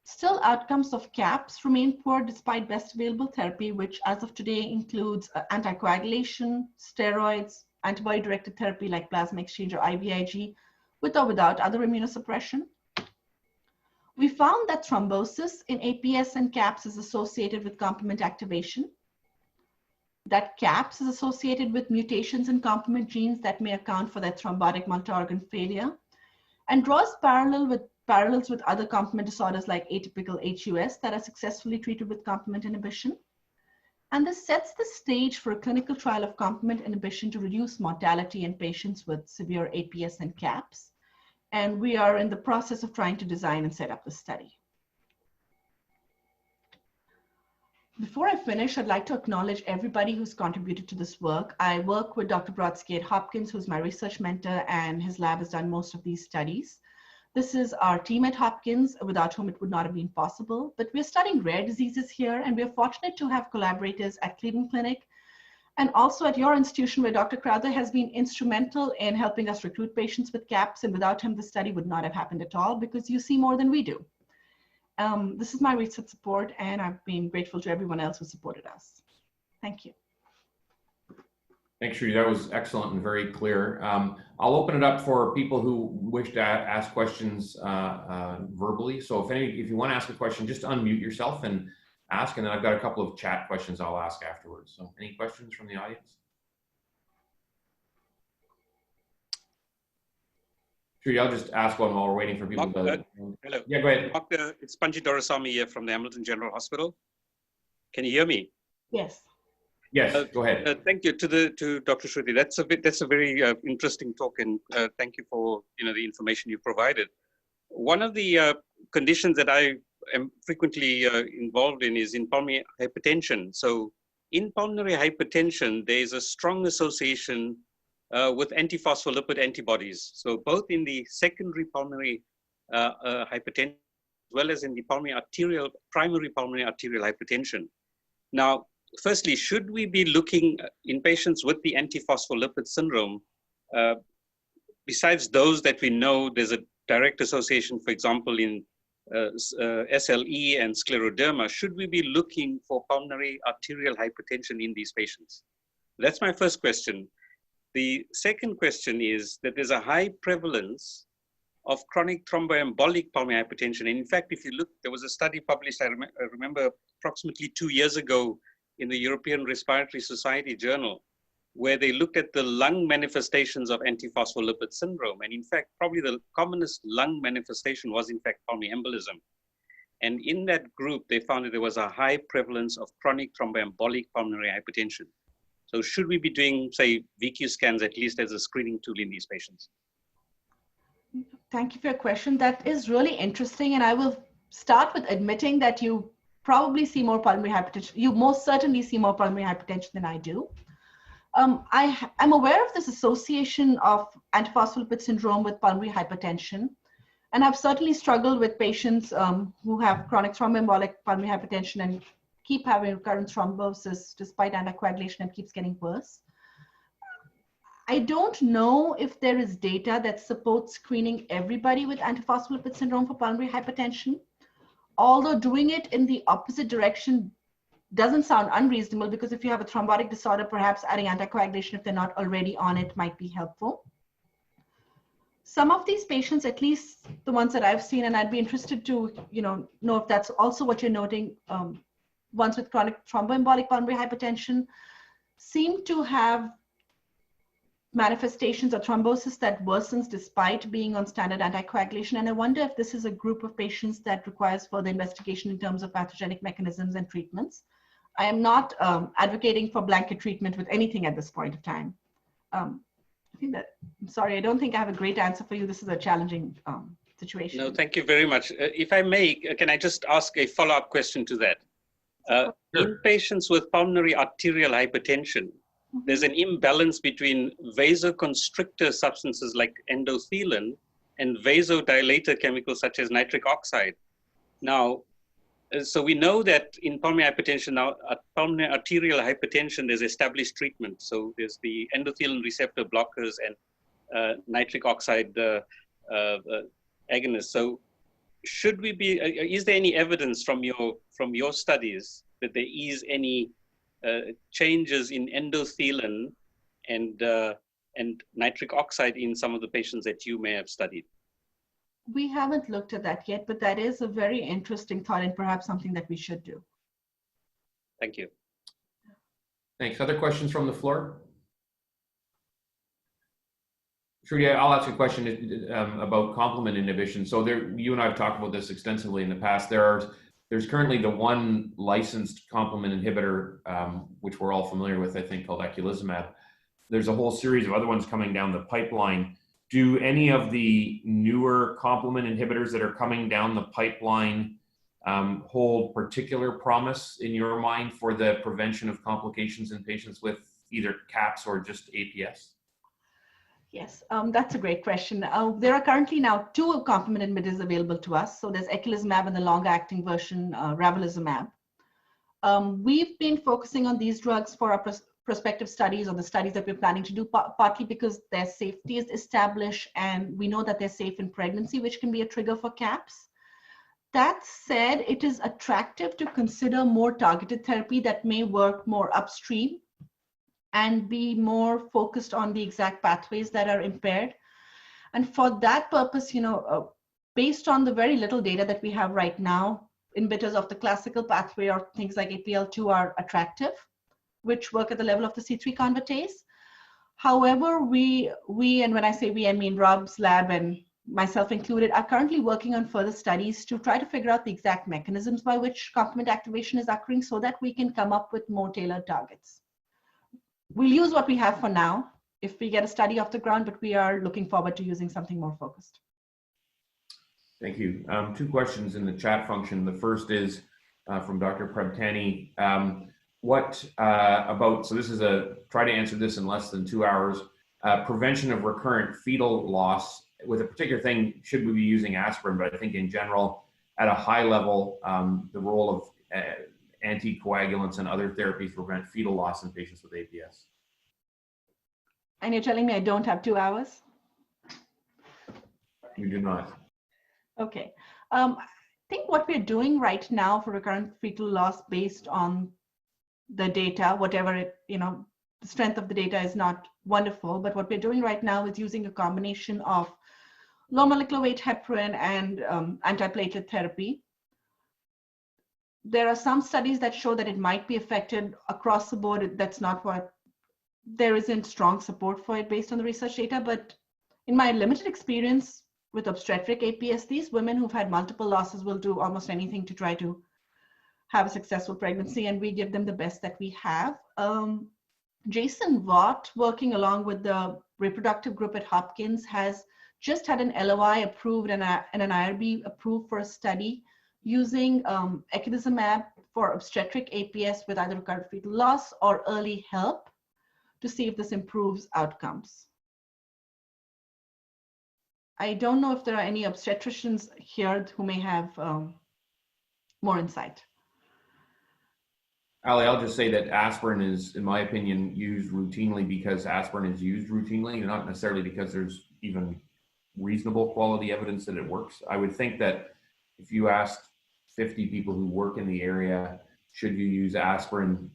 Still, outcomes of CAPS remain poor despite best available therapy, which as of today includes anticoagulation, steroids, antibody-directed therapy like plasma exchange or IVIG, with or without other immunosuppression. We found that thrombosis in APS and CAPS is associated with complement activation, that CAPS is associated with mutations in complement genes that may account for that thrombotic multi-organ failure, and draws parallels with other complement disorders like atypical HUS that are successfully treated with complement inhibition. And this sets the stage for a clinical trial of complement inhibition to reduce mortality in patients with severe APS and CAPS. And we are in the process of trying to design and set up the study. Before I finish, I'd like to acknowledge everybody who's contributed to this work. I work with Dr. Brodsky at Hopkins, who's my research mentor, and his lab has done most of these studies. This is our team at Hopkins, without whom it would not have been possible. But we're studying rare diseases here, and we're fortunate to have collaborators at Cleveland Clinic and also at your institution, where Dr. Crowther has been instrumental in helping us recruit patients with CAPS. And without him, the study would not have happened at all because you see more than we do. This is my research support, and I've been grateful to everyone else who supported us. Thank you. Thanks, Shruti. That was excellent and very clear. I'll open it up for people who wish to ask questions verbally. So if you want to ask a question, just unmute yourself and ask, and then I've got a couple of chat questions I'll ask afterwards. So any questions from the audience? Shruti, I'll just ask one while we're waiting for people to... Hello. Yeah, go ahead. Doctor, it's Panji Doraisamy here from the Hamilton General Hospital. Can you hear me? Yes. Yes, go ahead. Thank you to Dr. Shruti. That's a very interesting talk, and thank you for the information you provided. One of the conditions that I am frequently involved in is in pulmonary hypertension. So in pulmonary hypertension, there is a strong association with antiphospholipid antibodies. So both in the secondary pulmonary hypertension, as well as in the primary pulmonary arterial hypertension. Now, firstly, should we be looking in patients with the antiphospholipid syndrome, besides those that we know there's a direct association, for example, in SLE and scleroderma, should we be looking for pulmonary arterial hypertension in these patients? That's my first question. The second question is that there's a high prevalence of chronic thromboembolic pulmonary hypertension. And in fact, if you look, there was a study published, I remember approximately 2 years ago in the European Respiratory Society Journal, where they looked at the lung manifestations of antiphospholipid syndrome. And in fact, probably the commonest lung manifestation was in fact pulmonary embolism. And in that group, they found that there was a high prevalence of chronic thromboembolic pulmonary hypertension. So should we be doing, say, VQ scans at least as a screening tool in these patients? Thank you for your question. That is really interesting. And I will start with admitting that you probably see more pulmonary hypertension. You most certainly see more pulmonary hypertension than I do. I'm aware of this association of antiphospholipid syndrome with pulmonary hypertension. And I've certainly struggled with patients who have chronic thromboembolic pulmonary hypertension and keep having recurrent thrombosis despite anticoagulation and keeps getting worse. I don't know if there is data that supports screening everybody with antiphospholipid syndrome for pulmonary hypertension, although doing it in the opposite direction doesn't sound unreasonable, because if you have a thrombotic disorder, perhaps adding anticoagulation if they're not already on it might be helpful. Some of these patients, at least the ones that I've seen, and I'd be interested to know if that's also what you're noting, ones with chronic thromboembolic pulmonary hypertension seem to have manifestations of thrombosis that worsens despite being on standard anticoagulation. And I wonder if this is a group of patients that requires further investigation in terms of pathogenic mechanisms and treatments. I am not advocating for blanket treatment with anything at this point of time. I think that, I'm sorry, I don't think I have a great answer for you. This is a challenging situation. No, thank you very much. If I may, can I just ask a follow-up question to that? Sure. In patients with pulmonary arterial hypertension, there's an imbalance between vasoconstrictor substances like endothelin and vasodilator chemicals such as nitric oxide. Now, so we know that in pulmonary hypertension now, pulmonary arterial hypertension, there's established treatment. So there's the endothelin receptor blockers and nitric oxide agonists. So should we be, is there any evidence from your studies that there is any changes in endothelin and nitric oxide in some of the patients that you may have studied? We haven't looked at that yet, but that is a very interesting thought and perhaps something that we should do. Thank you. Thanks. Other questions from the floor? Trudy, I'll ask a question about complement inhibition. So you and I have talked about this extensively in the past. There's currently the one licensed complement inhibitor, which we're all familiar with, I think, called eculizumab. There's a whole series of other ones coming down the pipeline. Do any of the newer complement inhibitors that are coming down the pipeline hold particular promise in your mind for the prevention of complications in patients with either CAPS or just APS? Yes, that's a great question. There are currently now 2 complement inhibitors available to us. So there's eculizumab and the longer-acting version, ravulizumab. We've been focusing on these drugs for our prospective studies, or the studies that we're planning to do, partly because their safety is established and we know that they're safe in pregnancy, which can be a trigger for CAPS. That said, it is attractive to consider more targeted therapy that may work more upstream and be more focused on the exact pathways that are impaired. And for that purpose, based on the very little data that we have right now, inhibitors of the classical pathway or things like APL2 are attractive, which work at the level of the C3 convertase. However, we, and when I say we, I mean Rob's lab and myself included, are currently working on further studies to try to figure out the exact mechanisms by which complement activation is occurring so that we can come up with more tailored targets. We'll use what we have for now if we get a study off the ground, but we are looking forward to using something more focused. Thank you. 2 questions in the chat function. The first is from Dr. Prabtani. So this is try to answer this in less than 2 hours. Prevention of recurrent fetal loss, with a particular thing, should we be using aspirin? But I think in general, at a high level, the role of anticoagulants and other therapies to prevent fetal loss in patients with APS. And you're telling me I don't have 2 hours? You do not. Okay. I think what we're doing right now for recurrent fetal loss, based on the data, whatever it, the strength of the data is not wonderful, but what we're doing right now is using a combination of low molecular weight heparin and antiplatelet therapy. There are some studies that show that it might be affected across the board. That's not what, there isn't strong support for it based on the research data, but in my limited experience with obstetric APS, these women who've had multiple losses will do almost anything to try to have a successful pregnancy, and we give them the best that we have. Jason Vaught, working along with the reproductive group at Hopkins, has just had an LOI approved and an IRB approved for a study using eculizumab for obstetric APS with either recurrent fetal loss or early help to see if this improves outcomes. I don't know if there are any obstetricians here who may have more insight. Ali, I'll just say that aspirin is, in my opinion, used routinely because aspirin is used routinely, not necessarily because there's even reasonable quality evidence that it works. I would think that if you asked 50 people who work in the area, should you use aspirin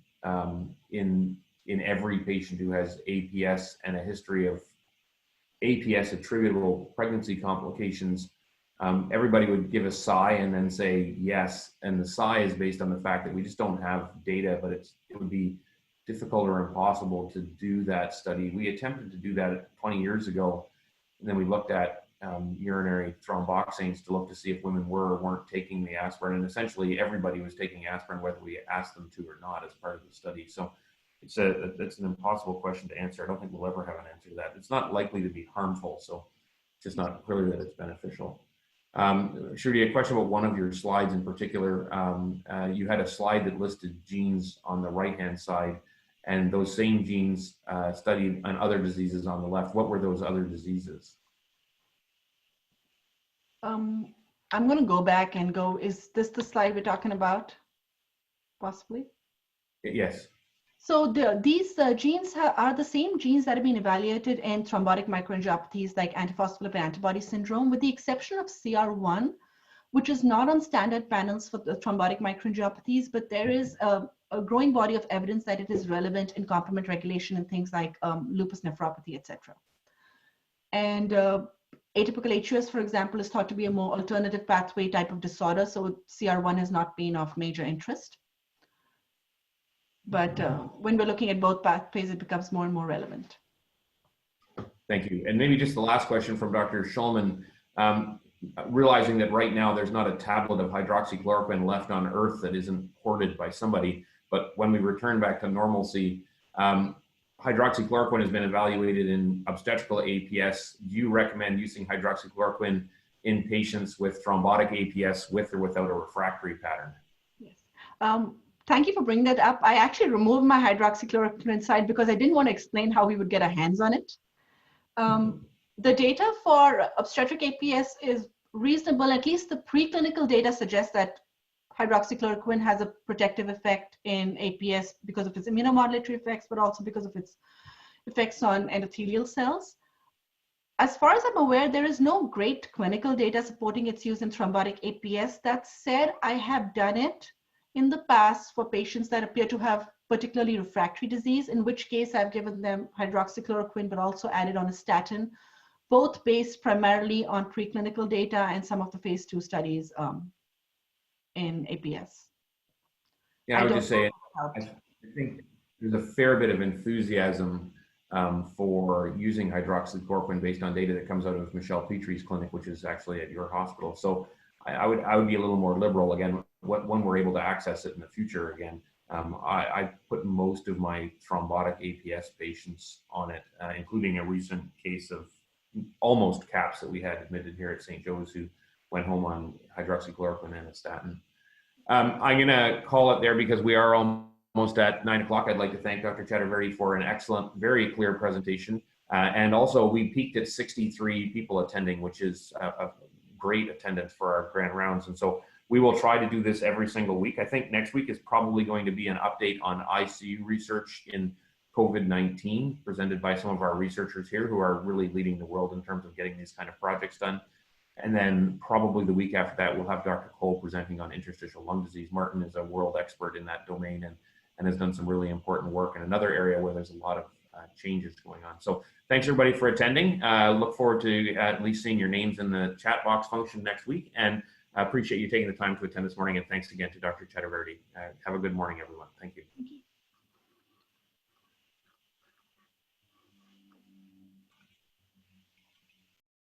in every patient who has APS and a history of APS attributable pregnancy complications, everybody would give a sigh and then say yes. And the sigh is based on the fact that we just don't have data, but it would be difficult or impossible to do that study. We attempted to do that 20 years ago, and then we looked at urinary thromboxanes to look to see if women were or weren't taking the aspirin. And essentially everybody was taking aspirin, whether we asked them to or not, as part of the study. So it's an impossible question to answer. I don't think we'll ever have an answer to that. It's not likely to be harmful, so it's just not clear that it's beneficial. Shruti, a question about one of your slides in particular. You had a slide that listed genes on the right-hand side, and those same genes studied on other diseases on the left. What were those other diseases? I'm going to go back and go, is this the slide we're talking about? Possibly? Yes. So these genes are the same genes that have been evaluated in thrombotic microangiopathies like antiphospholipid antibody syndrome, with the exception of CR1, which is not on standard panels for the thrombotic microangiopathies, but there is a growing body of evidence that it is relevant in complement regulation in things like lupus nephropathy, etc. And atypical HUS, for example, is thought to be a more alternative pathway type of disorder, so CR1 has not been of major interest. But when we're looking at both pathways, it becomes more and more relevant. Thank you. And maybe just the last question from Dr. Schulman, realizing that right now there's not a tablet of hydroxychloroquine left on Earth that isn't hoarded by somebody, but when we return back to normalcy, hydroxychloroquine has been evaluated in obstetrical APS. Do you recommend using hydroxychloroquine in patients with thrombotic APS with or without a refractory pattern? Yes. Thank you for bringing that up. I actually removed my hydroxychloroquine slide because I didn't want to explain how we would get our hands on it. The data for obstetric APS is reasonable. At least the preclinical data suggests that hydroxychloroquine has a protective effect in APS because of its immunomodulatory effects, but also because of its effects on endothelial cells. As far as I'm aware, there is no great clinical data supporting its use in thrombotic APS. That said, I have done it in the past for patients that appear to have particularly refractory disease, in which case I've given them hydroxychloroquine, but also added on a statin, both based primarily on preclinical data and some of the phase 2 studies in APS. Yeah, I would just say, I think there's a fair bit of enthusiasm for using hydroxychloroquine based on data that comes out of Michelle Petrie's clinic, which is actually at your hospital. So I would be a little more liberal again when we're able to access it in the future again. I put most of my thrombotic APS patients on it, including a recent case of almost CAPS that we had admitted here at St. Joe's, who went home on hydroxychloroquine and a statin. I'm going to call it there because we are almost at 9 o'clock. I'd like to thank Dr. Chaturvedi for an excellent, very clear presentation. And also we peaked at 63 people attending, which is a great attendance for our grand rounds. And so we will try to do this every single week. I think next week is probably going to be an update on ICU research in COVID-19 presented by some of our researchers here who are really leading the world in terms of getting these kind of projects done. And then probably the week after that, we'll have Dr. Cole presenting on interstitial lung disease. Martin is a world expert in that domain and has done some really important work in another area where there's a lot of changes going on. So thanks everybody for attending. Look forward to at least seeing your names in the chat box function next week. And I appreciate you taking the time to attend this morning. And thanks again to Dr. Chaturvedi. Have a good morning, everyone.